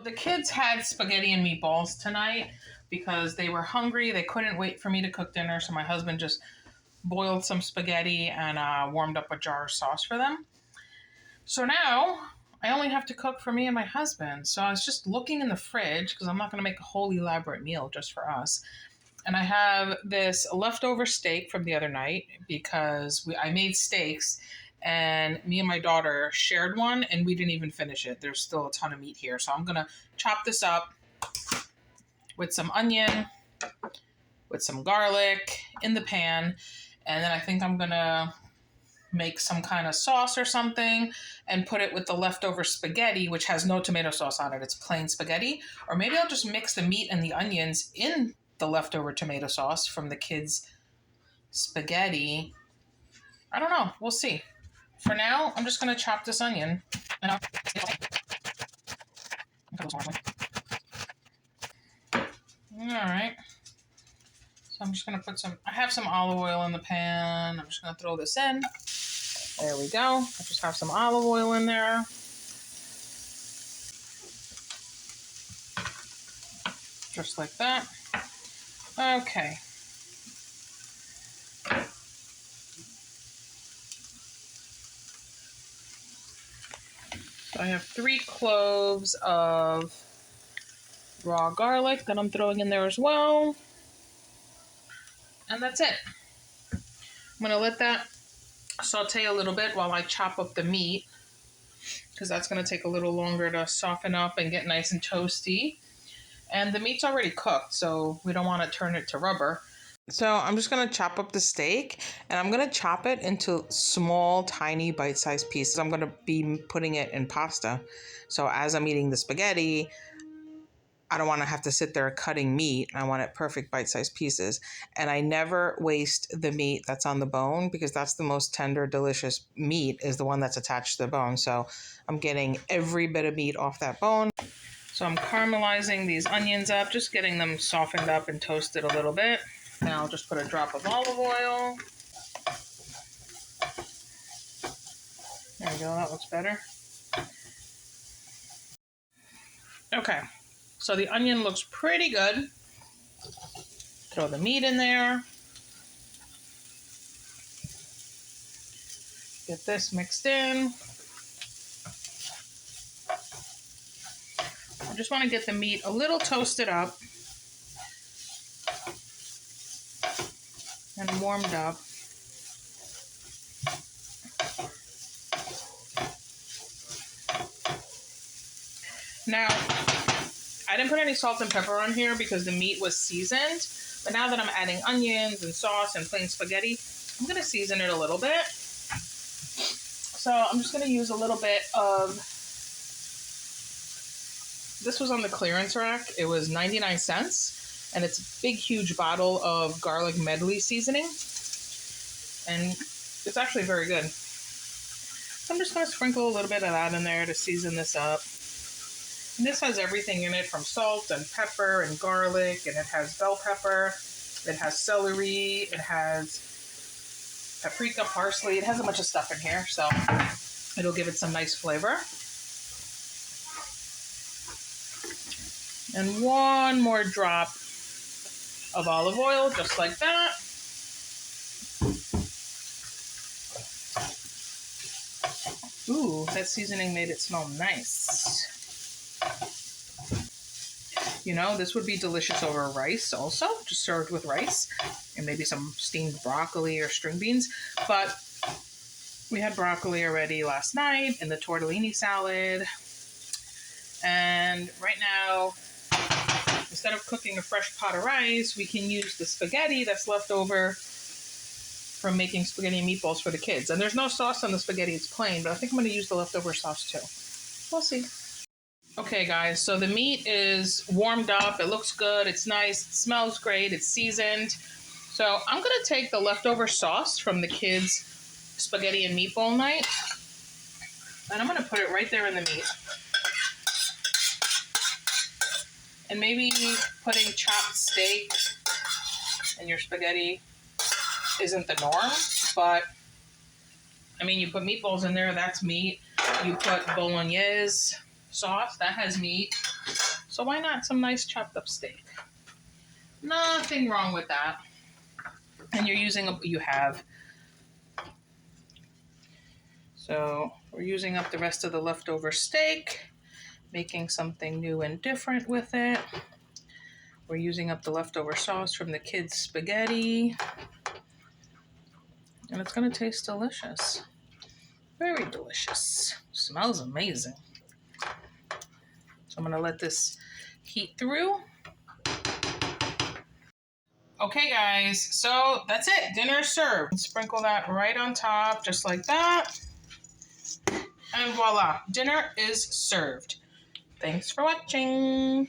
The kids had spaghetti and meatballs tonight because they were hungry. They couldn't wait for me to cook dinner, so my husband just boiled some spaghetti and warmed up a jar of sauce for them. So now I only have to cook for me and my husband. So I was just looking in the fridge because I'm not going to make a whole elaborate meal just for us. And I have this leftover steak from the other night because I made steaks and me and my daughter shared one and we didn't even finish it. There's still a ton of meat here. So I'm going to chop this up with some onion, with some garlic in the pan. And then I think I'm going to make some kind of sauce or something and put it with the leftover spaghetti, which has no tomato sauce on it. It's plain spaghetti. Or maybe I'll just mix the meat and the onions in the leftover tomato sauce from the kids' spaghetti. I don't know. We'll see. For now, I'm just going to chop this onion. And Alright. So I'm just going to put I have some olive oil in the pan. I'm just going to throw this in. There we go. I just have some olive oil in there. Just like that. Okay. So I have 3 cloves of raw garlic that I'm throwing in there as well. And that's it. I'm going to let that saute a little bit while I chop up the meat, because that's going to take a little longer to soften up and get nice and toasty. And the meat's already cooked, so we don't want to turn it to rubber. So I'm just going to chop up the steak, and I'm going to chop it into small, tiny, bite-sized pieces. I'm going to be putting it in pasta. So as I'm eating the spaghetti, I don't want to have to sit there cutting meat. I want it perfect bite-sized pieces. And I never waste the meat that's on the bone, because that's the most tender, delicious meat, is the one that's attached to the bone. So I'm getting every bit of meat off that bone. So I'm caramelizing these onions up, just getting them softened up and toasted a little bit. Now I'll just put a drop of olive oil. There we go, that looks better. Okay, so the onion looks pretty good. Throw the meat in there. Get this mixed in. I just want to get the meat a little toasted up and warmed up. Now, I didn't put any salt and pepper on here because the meat was seasoned, but now that I'm adding onions and sauce and plain spaghetti, I'm going to season it a little bit. So I'm just going to use a little bit of, this was on the clearance rack. It was 99 cents, and it's a big, huge bottle of garlic medley seasoning, and it's actually very good. So I'm just going to sprinkle a little bit of that in there to season this up. And this has everything in it, from salt and pepper and garlic, and it has bell pepper, it has celery, it has paprika, parsley. It has a bunch of stuff in here, so it'll give it some nice flavor. And one more drop of olive oil, just like that. Ooh, that seasoning made it smell nice. You know, this would be delicious over rice also, just served with rice and maybe some steamed broccoli or string beans. But we had broccoli already last night in the tortellini salad. And right now, instead of cooking a fresh pot of rice, we can use the spaghetti that's left over from making spaghetti and meatballs for the kids. And there's no sauce on the spaghetti, it's plain, but I think I'm going to use the leftover sauce too. We'll see. Okay guys, so the meat is warmed up, it looks good, it's nice, it smells great, it's seasoned. So I'm going to take the leftover sauce from the kids' spaghetti and meatball night, and I'm going to put it right there in the meat. And maybe putting chopped steak in your spaghetti isn't the norm, but I mean, you put meatballs in there, that's meat. You put bolognese sauce, that has meat. So why not some nice chopped up steak? Nothing wrong with that. And you have. So we're using up the rest of the leftover steak, making something new and different with it. We're using up the leftover sauce from the kids' spaghetti. And it's going to taste delicious. Very delicious. Smells amazing. So I'm going to let this heat through. Okay, guys, so that's it. Dinner is served. Sprinkle that right on top, just like that. And voila, dinner is served. Thanks for watching.